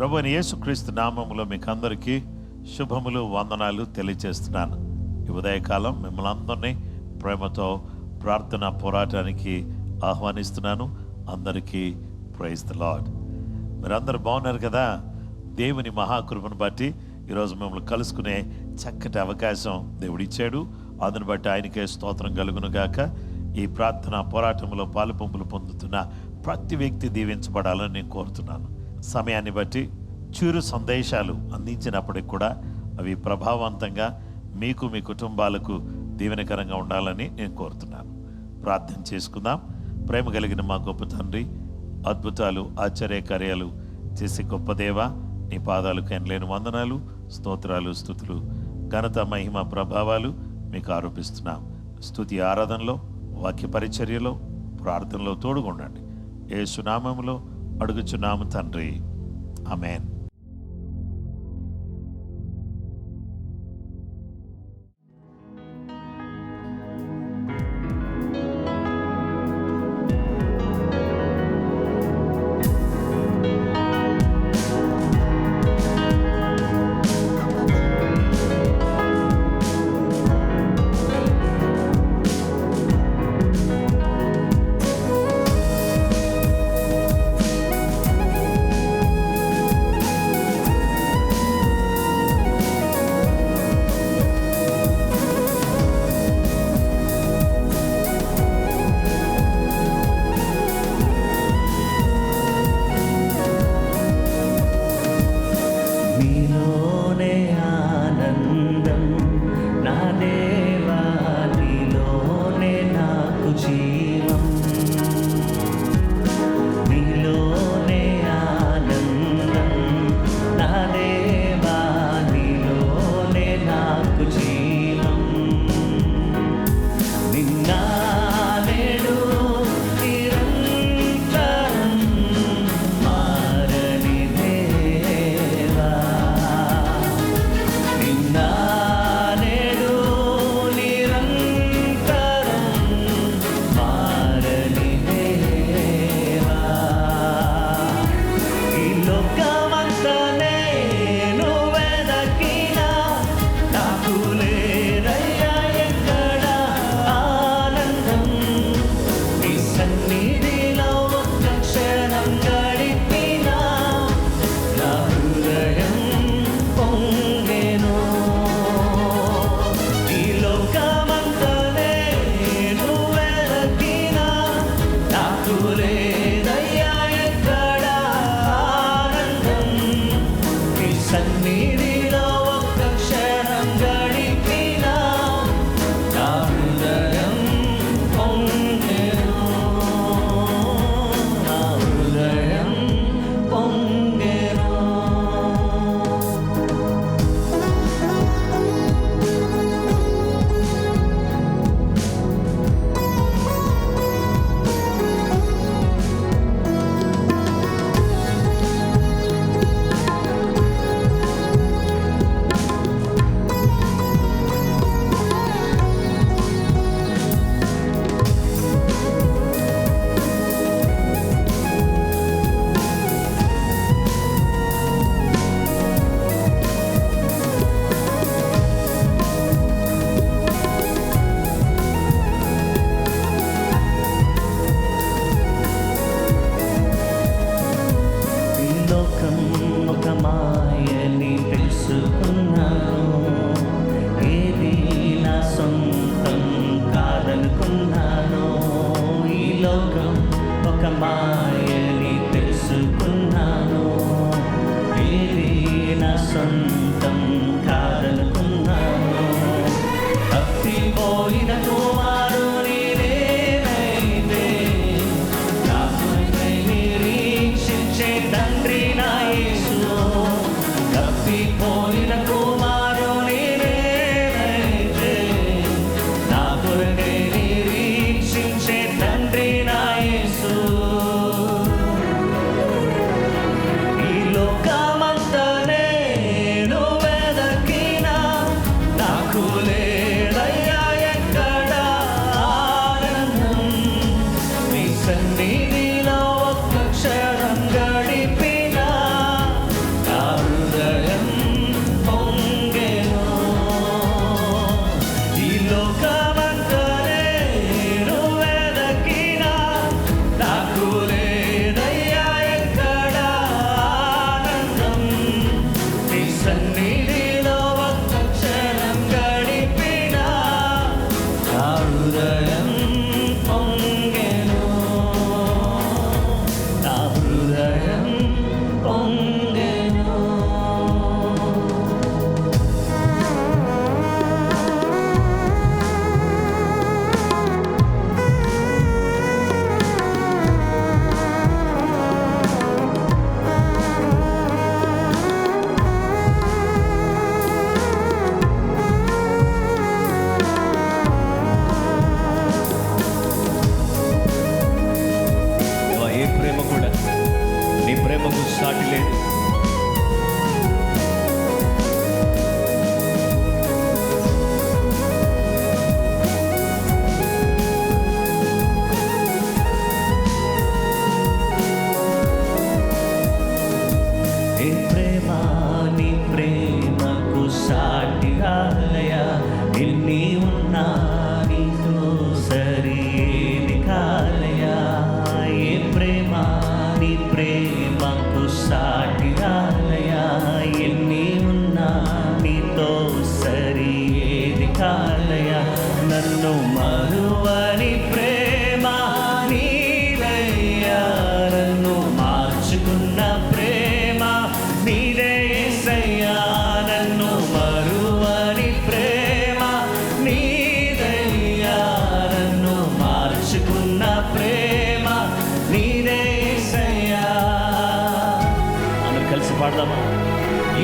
ప్రభువైన యేసుక్రీస్తు నామములో మీకు అందరికీ శుభములు, వందనాలు తెలియజేస్తున్నాను. ఈ ఉదయకాలం మిమ్మల్ని అందరినీ ప్రేమతో ప్రార్థన పోరాటానికి ఆహ్వానిస్తున్నాను. అందరికీ ప్రైజ్ ది లార్డ్. మీరందరూ బాగున్నారు కదా? దేవుని మహాకృపను బట్టి ఈరోజు మిమ్మల్ని కలుసుకునే చక్కటి అవకాశం దేవుడు ఇచ్చాడు. అందుని బట్టి ఆయనకే స్తోత్రం కలుగును గాక. ఈ ప్రార్థన పోరాటంలో పాలుపంపులు పొందుతున్న ప్రతి వ్యక్తి దీవించబడాలని నేను కోరుతున్నాను. సమయాన్ని బట్టి చిరు సందేశాలు అందించినప్పటికి కూడా అవి ప్రభావవంతంగా మీకు, మీ కుటుంబాలకు దీవెనకరంగా ఉండాలని నేను కోరుతున్నాను. ప్రార్థన చేసుకుందాం. ప్రేమ కలిగిన మా గొప్ప తండ్రి, అద్భుతాలు, ఆశ్చర్యకార్యాలు చేసే గొప్ప దేవ, నీ పాదాలకు ఎనలేని వందనాలు, స్తోత్రాలు, స్తుతులు, ఘనత, మహిమ, ప్రభావాలు మీకు ఆరోపిస్తున్నాం. స్తుతి ఆరాధనలో, వాక్య పరిచర్యలో, ప్రార్థనలో తోడుగుండండి. యేసు నామములో అడుగుచున్నాము తండ్రి, ఆమేన్.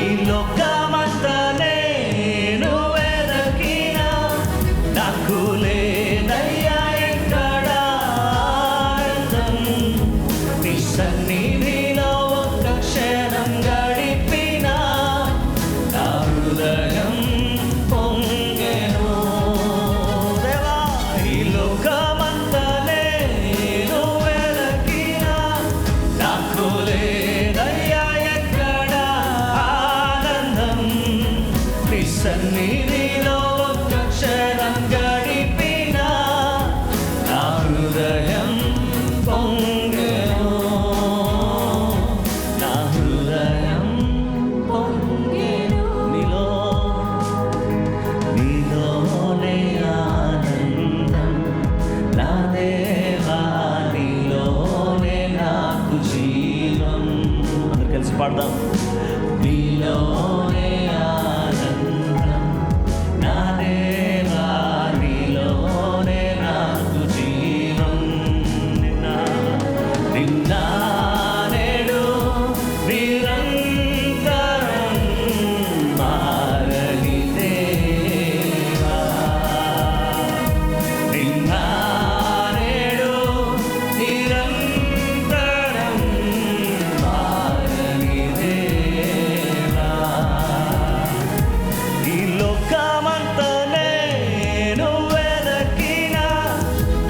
ఈ లోకమంతా నేను వెదకినా నాకు లేదయ్యా ఎక్కడ ఆనందం. నీ సన్నిధిలో ఒక్క క్షణం గడిపినా నా హృదయం పొంగెను. దేవా, ఈ లోకమంతా నేను వెదకినా నాకు లేదయ్యా ఎక్కడ ఆనందం. నీ సన్నిధిలో ఒక్క క్షణం గడిపినా నా హృదయం పొంగెను. నా హృదయం పొంగెను. నీలోనే ఆనందం నా దేవా, నీలోనే నాకు జీవం. అందరు కలిసి పాడదాం. నీలోనే ఆనందం నా దేవా, నీలోనే నాకు జీవం. నిన్న నేడు నిరంతరం మారని దేవా. నిన్న నేడు నిరంతరం మారని దేవా. ఈ లోకమంతా నేను వెదకినా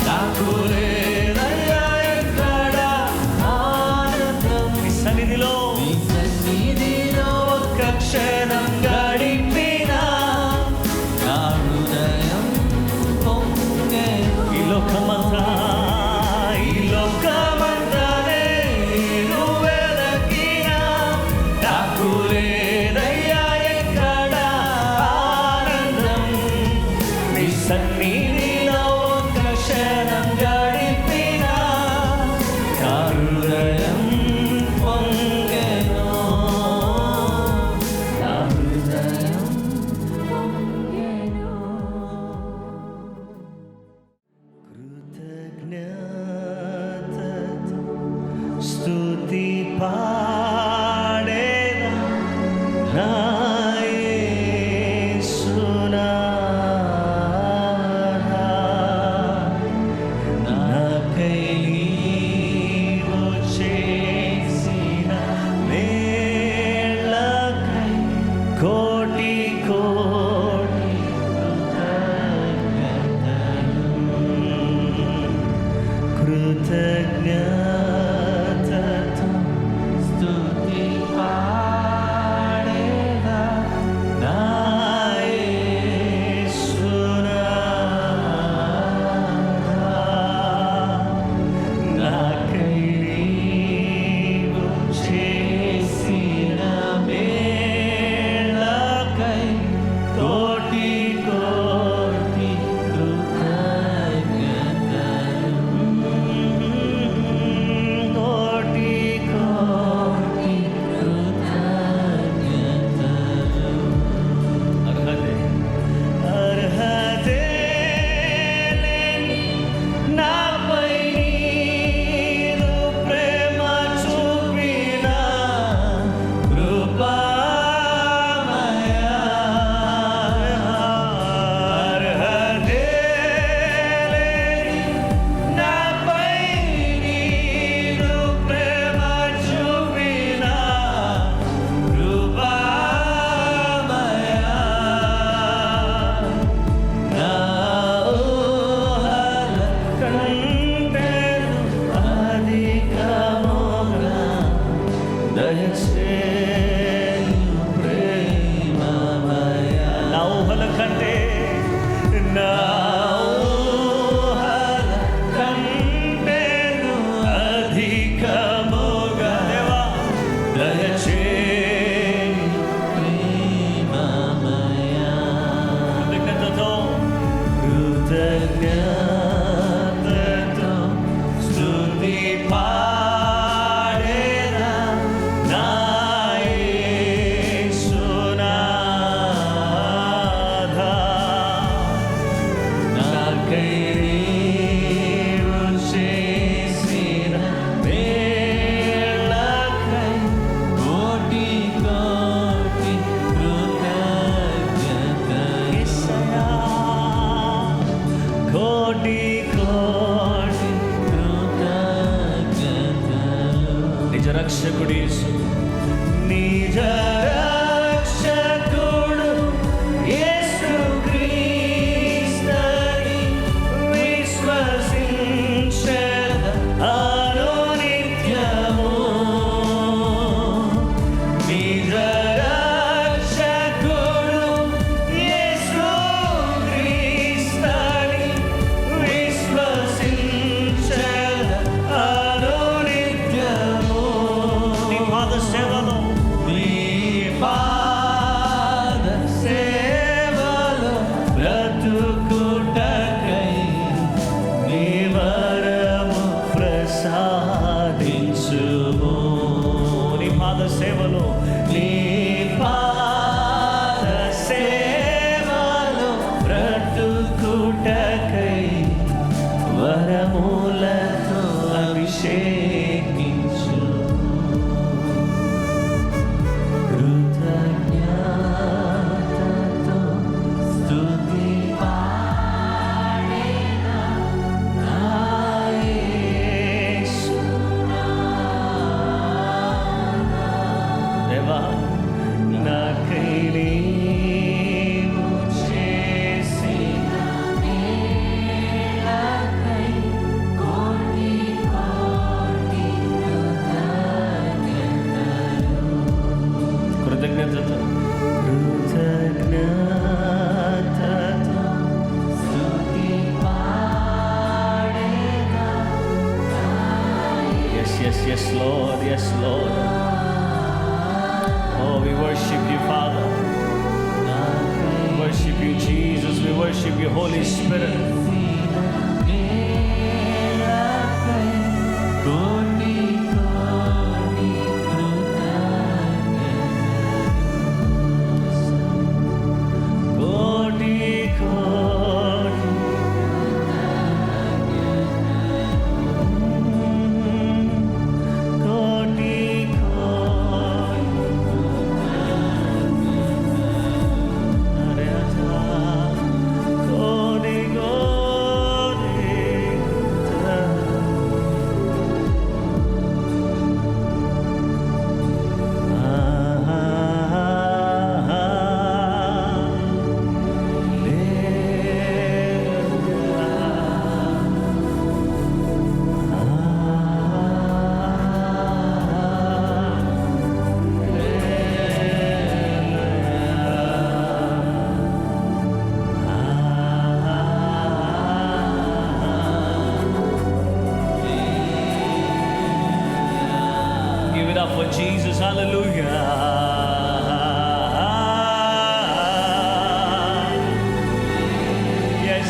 నాకు లేదయ్యా ఎక్కడ ఆనందం. నీ సన్నిధిలో ఒక్క క్షణం గడిపినా నా హృదయం పొంగెను. ఈ లోకమంతా నేను వెదకినా నాకు లేదయ్యా ఎక్కడ ఆనందం. నీ సన్నిధిలో ఒక్క క్షణం గడిపినా నా హృదయం పొంగెను. నా హృదయం పొంగెను. కృతజ్ఞతతో స్తుతి పాడేదా నా యేసునాథా. నాకై నీవు చేసిన మేళ్ళకై కోటి కోటి కృతజ్ఞతతో స్తుతి పాడేదా కృతజ్ఞతతో స్తుతి పాడేదా. Yes, Lord, yes, Lord. Oh, we worship you, Father. We worship you, Jesus. We worship you, Holy Spirit. Give it up for Jesus, hallelujah. Yes,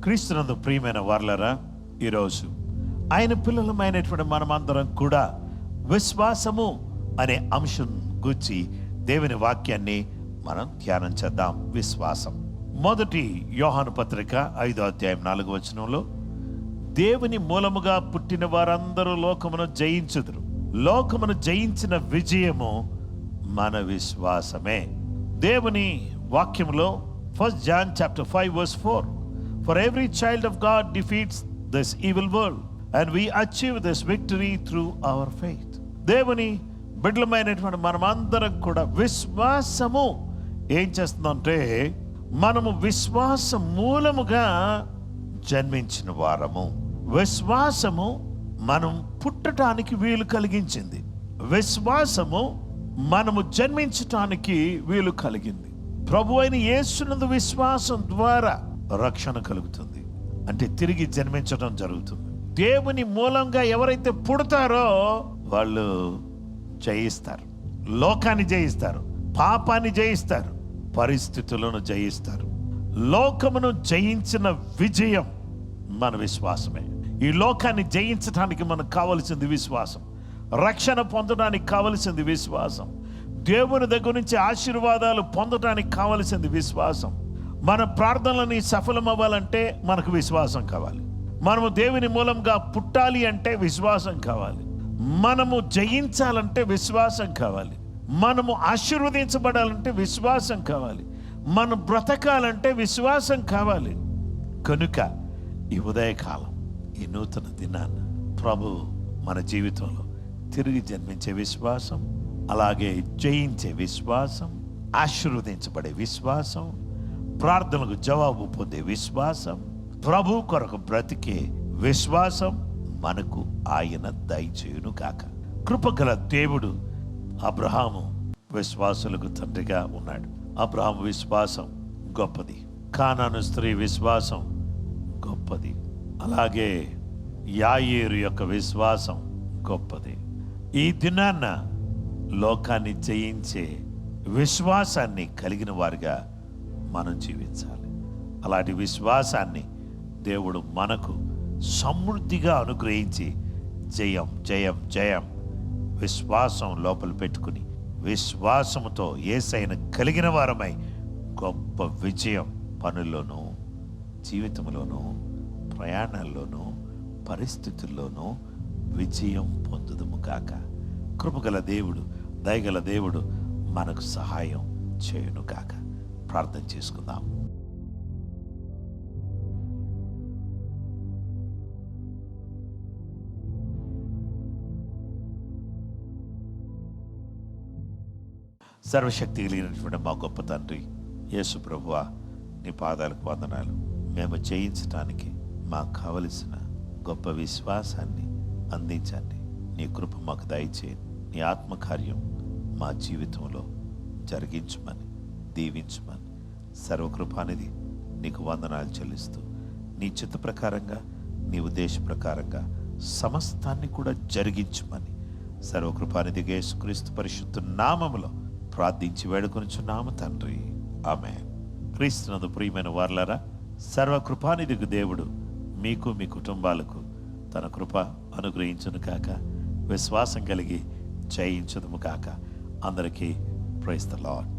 క్రీస్తునందు ప్రియమైన వారలారా, ఈరోజు ఆయన పిల్లలమైనటువంటి మనమందరం కూడా విశ్వాసము అనే అంశం గురించి దేవుని వాక్యాన్ని మనం ధ్యానం చేద్దాం. విశ్వాసం. మొదటి యోహాను పత్రిక 5వ అధ్యాయం 4వ వచనంలో, దేవుని మూలముగా పుట్టిన వారందరూ లోకమును జయించుదురు, లోకమును జయించిన విజయము మన విశ్వాసమే. దేవుని వాక్యంలో 1 John chapter 5 verse 4, for every child of God defeats this evil world and we achieve this victory through our faith. దేవుని బిడ్డలమైనటువంటి మనమందరం కూడా విశ్వాసము ఏం చేస్తుందంటే, మనము విశ్వాసం మూలముగా జన్మించిన వారము. విశ్వాసము మనం పుట్టడానికి వీలు కలిగించింది. విశ్వాసము మనము జన్మించటానికి వీలు కలిగింది. ప్రభు అయిన యేసునందు విశ్వాసం ద్వారా రక్షణ కలుగుతుంది, అంటే తిరిగి జన్మించడం జరుగుతుంది. దేవుని మూలంగా ఎవరైతే పుడతారో వాళ్ళు జయిస్తారు, లోకాన్ని జయిస్తారు, పాపాన్ని జయిస్తారు, పరిస్థితులను జయిస్తారు. లోకమును జయించిన విజయం మన విశ్వాసమే. ఈ లోకాన్ని జయించడానికి మనకు కావలసింది విశ్వాసం. రక్షణ పొందడానికి కావలసింది విశ్వాసం. దేవుని దగ్గర నుంచి ఆశీర్వాదాలు పొందడానికి కావలసింది విశ్వాసం. మన ప్రార్థనలని సఫలమవ్వాలంటే మనకు విశ్వాసం కావాలి. మనము దేవుని మూలంగా పుట్టాలి అంటే విశ్వాసం కావాలి. మనము జయించాలంటే విశ్వాసం కావాలి. మనము ఆశీర్వదించబడాలంటే విశ్వాసం కావాలి. మనం బ్రతకాలంటే విశ్వాసం కావాలి. కనుక ఈ ఉదయకాలం, ఈ నూతన దినాన్న ప్రభు మన జీవితంలో తిరిగి జన్మించే విశ్వాసం, అలాగే జయించే విశ్వాసం, ఆశీర్వదించబడే విశ్వాసం, ప్రార్థనలకు జవాబు పొందే విశ్వాసం, ప్రభు కొరకు బ్రతికే విశ్వాసం మనకు ఆయన దయచేయును కాక. కృపగల దేవుడు అబ్రహాము విశ్వాసులకు తండ్రిగా ఉన్నాడు. అబ్రహాము విశ్వాసం గొప్పది. కానాను స్త్రీ విశ్వాసం గొప్పది. అలాగే యాయేరు యొక్క విశ్వాసం గొప్పది. ఈ దినాన్న లోకాన్ని జయించే విశ్వాసాన్ని కలిగిన వారిగా మనం జీవించాలి. అలాంటి విశ్వాసాన్ని దేవుడు మనకు సమృద్ధిగా అనుగ్రహించి జయం జయం జయం. విశ్వాసం లోపల పెట్టుకుని విశ్వాసముతో యేసయ్యను కలిగిన వారమై గొప్ప విజయం పనుల్లోనూ, జీవితంలోనూ, ప్రయాణాల్లోనూ, పరిస్థితుల్లోనూ విజయం పొందుదుము గాక. కృపగల దేవుడు, దయగల దేవుడు మనకు సహాయం చేయును గాక. ప్రార్థన చేసుకుందాం. సర్వశక్తి కలిగినటువంటి మా గొప్ప తండ్రి యేసు ప్రభువా, నీ పాదాలకు వందనాలు. మేము జయించటానికి మాకు కావలసిన గొప్ప విశ్వాసాన్ని అందించండి. నీ కృప మాకు దయచేయండి. నీ ఆత్మకార్యం మా జీవితంలో జరిగించమని, దీవించమని సర్వకృపానిధి నీకు వందనాలు చెల్లిస్తూ, నీ చిత్త ప్రకారంగా, నీ ఉద్దేశ ప్రకారంగా సమస్తాన్ని కూడా జరిగించమని సర్వకృపానిధి యేసుక్రీస్తు పరిశుద్ధ నామములో ప్రార్థించి వేడుకొనుచున్నాము తండ్రి. ఆమేన్. క్రీస్తునందు ప్రియమైన వారలారా, సర్వకృపానిధికి దేవుడు మీకు, మీ కుటుంబాలకు తన కృప అనుగ్రహించును కాక. విశ్వాసం కలిగి జయించుదుము కాక. అందరికీ ప్రైజ్ ది లార్డ్.